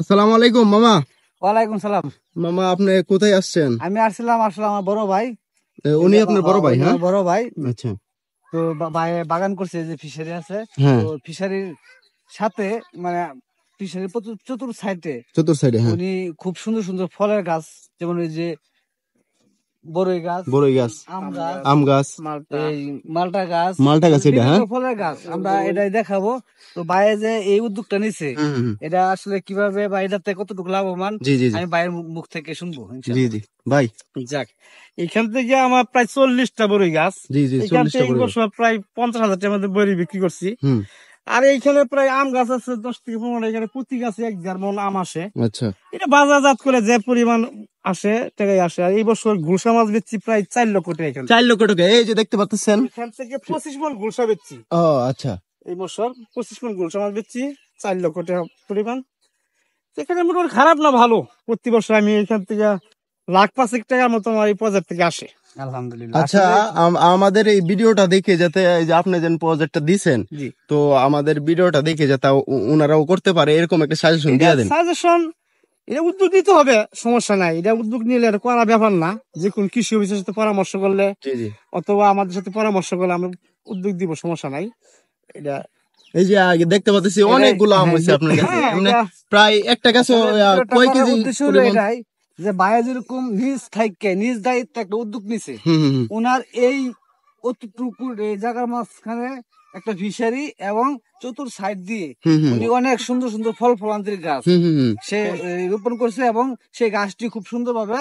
আসসালামু আলাইকুম মামা। ওয়ালাইকুম সালাম। মামা আপনি কোথায় আসছেন? আমি আসছিলাম আসলে আমার বড় ভাই। উনি আপনার বড় ভাই? হ্যাঁ, বড় ভাই। আচ্ছা। তো বাগান করছে, যে ফিশারি আছে, হ্যাঁ, তো ফিশারির সাথে মানে ফিশারির চতুর্থ সাইডে। হ্যাঁ, উনি খুব সুন্দর সুন্দর ফলের গাছ, যেমন ওই যে বড়ই গাছ, বড়ই গাছ, আম গাছ, এই মালটা গাছ, মালটা গাছ, এটা বিভিন্ন হ্যাঁ ফলের গাছ আমরা এটাই দেখাবো। তো বাইরে যে এই উদ্যোগটা নিছে, এটা আসলে কিভাবে বা এটাতে কতটুকু লাভবান, জি জি জি আমি বাইরের মুখ থেকে শুনবো জি ইনশাআল্লাহ। জি ভাই। যাক, এখান থেকে আমার প্রায় 40টা বড়ই গাছ। জি জি, এখান 40টা থেকে এই বড়ই গাছ। বছর প্রায় 50,000 টাকার মধ্যে বড়ি বিক্রি করছি। হুম, আর এইখানে প্রায় আম গাছ আছে 10 থেকে 15। এখানে প্রতি গাছে 1 মণ আম আসে। আচ্ছা। এটা বাজারজাত করে যে পরিমাণ আসে টাকাই আসে। আর এই বছর গুলশা মাছ বেচছি প্রায় 4 লক্ষ টাকা। এখানে 4 লক্ষ টাকা, এই যে দেখতে পাচ্ছেন। এখান থেকে 25 মণ গুলশা বেচছি। ও আচ্ছা। এই বছর 25 মণ গুলশা মাছ বেচছি, 4 লক্ষ টাকা পরিমাণ। এখানে মোটামুটি খারাপ না, ভালো। প্রতি বছর আমি এখান থেকে 1,05,000 টাকার মতো আমার এই প্রজেক্ট থেকে আসে। আলহামদুলিল্লাহ। আচ্ছা, আমাদের এই ভিডিওটা দেখে যাতে এই যে আপনি যে প্রজেক্টটা দিছেন, জি, তো আমাদের ভিডিওটা দেখে যাতে ওনারাও করতে পারে এরকম একটা সাজেশন দিয়ে দেন। সাজেশন, এটা উদ্যোগ নিতে হবে, সমস্যা নাই। এটা উদ্যোগ নিলে এটা করা ব্যাপার না। যে কোন কৃষি অফিসের সাথে পরামর্শ করলে জি জি। অথবা আমাদের সাথে পরামর্শ করলে আমরা উদ্যোগ দিব, সমস্যা নাই। এটা এই যে আগে দেখতে পাচ্ছি অনেকগুলো আম হয়েছে আপনার কাছে, এমনি প্রায় একটা গাছে কয় কেজি উদ্দেশ্য হলো পরিমাণ? এটাই যে বাইরে যেরকম নিজ দায়িত্বে একটা উদ্যোগ নিছে, হুম ওনার এই অতটুকু এই জায়গার মাঝখানে একটা ফিশারি এবং চতুর সাইড দিয়ে হুম হুম উনি অনেক সুন্দর সুন্দর ফল ফলান্তির গাছ হুম হুম হুম। সে রোপণ করছে, এবং সেই গাছটি খুব সুন্দরভাবে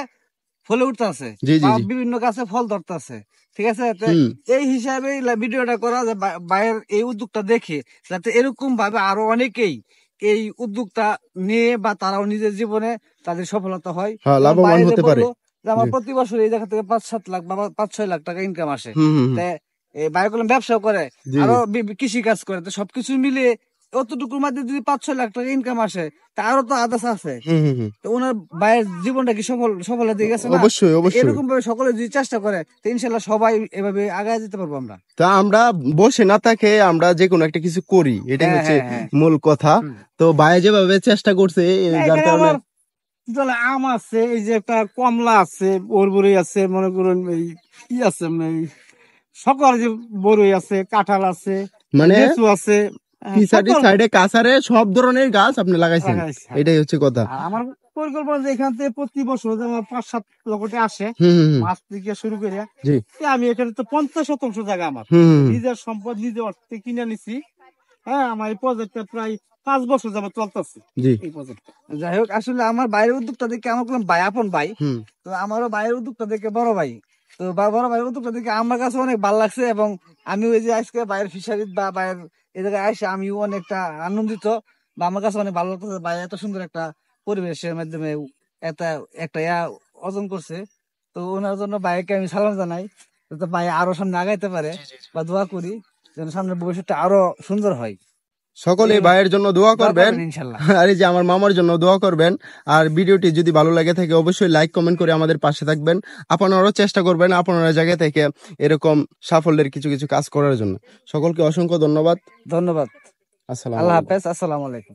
ফলে উঠতেছে জি জি বা জি। বিভিন্ন গাছে ফল ধরতেছে। ঠিক আছে, তো হুম এই হিসাবে ভিডিওটা করা, যে বাইরের এই উদ্যোগটা দেখে যাতে এরকম ভাবে আরো অনেকেই এই উদ্যোগটা নিয়ে বা তারাও নিজের জীবনে তাদের সফলতা হয়। হ্যাঁ, যেমন লাভবান বাইরে যে হতে পারে। বললো যে আমার জি। প্রতি বছর এই জায়গা থেকে 5-7 লাখ বা 5-6 লাখ টাকা ইনকাম আসে। হুম হুম হুম। তাই এই বাইরে করলাম ব্যবসাও করে, জি আরো জি। কৃষি কাজ করে, তো সবকিছু মিলিয়ে অতটুকুর মধ্যে যদি 5-6 লাখ টাকা ইনকাম আসে, তা আরো তো আদার্স আছে। হুম হুম হুম। তো ওনার ভাইয়ের জীবনটা কি সফল দিয়ে গেছে না? অবশ্যই অবশ্যই। এরকম ভাবে সকলে যদি চেষ্টা করে, তো ইনশাল্লাহ সবাই এভাবে আগায় যেতে পারবো আমরা। তা আমরা বসে না থাকে আমরা যে কোনো একটা কিছু করি, এটাই হ্যাঁ হচ্ছে হ্যাঁ হ্যাঁ। মূল কথা। তো ভাই যেভাবে চেষ্টা করছে যার এখানে কারণে আবার তাহলে আম আছে, এই যে একটা কমলা আছে, বরবরি আছে, মনে করুন এই কি আছে, মানে এই সকল যে বরই আছে, কাঁঠাল আছে, মানে লিচু আছে, ফিসারির সকল সাইডে কাছারে সব ধরনের গাছ আপনি লাগাইছেন, লাগাইছি। এটাই হচ্ছে কথা। আর আমার পরিকল্পনা যে এখান থেকে প্রতি বছর যে আমার 5-7 লক্ষ টাকা আসে হুম হুম হুম। মাছ থেকে শুরু করে। জি। আমি এখানে তো 50% জায়গা আমার হুম হুম হুম। নিজের সম্পদ, নিজে অর্থে কিনে নিছি। হ্যাঁ, আমার এই প্রজেক্টটা প্রায় 5 বছর যাবত চলতেছে। জি। এই প্রজেক্ট যাই হোক, আসলে আমার বাইরের উদ্যোগটা দেখে আমার কোনো ভাই আপন ভাই, হুম। তো আমারও বাইরের উদ্যোগটা দেখে বড় ভাই, তো বড় ভাইয়ের উদ্যোগটা দেখে আমার কাছে অনেক ভালো লাগছে, এবং আমি ওই যে আজকে বাইরের ফিশারি বা বাইরের এই জায়গায় আসে আমিও অনেকটা আনন্দিত, বা আমার কাছে অনেক ভালো লাগতেছে। ভাই এত সুন্দর একটা পরিবেশের মাধ্যমে একটা একটা অর্জন করছে, তো ওনার জন্য ভাইকে আমি সালাম জানাই, যাতে ভাই আরো সামনে আগাইতে পারে, বা দোয়া করি যেন সামনের ভবিষ্যৎটা আরো সুন্দর হয়। সকলে ভাইয়ের জন্য দোয়া করবেন, ইনশাল্লাহ। আর এই যে আমার মামার জন্য দোয়া করবেন। আর ভিডিওটি যদি ভালো লাগে থাকে অবশ্যই লাইক কমেন্ট করে আমাদের পাশে থাকবেন। আপনারাও চেষ্টা করবেন আপনারা জায়গা থেকে এরকম সাফল্যের কিছু কিছু কাজ করার জন্য। সকলকে অসংখ্য ধন্যবাদ। ধন্যবাদ। আসসালামু আল্লাহ আলাইকুম। হাফেজ। আসসালামু আলাইকুম।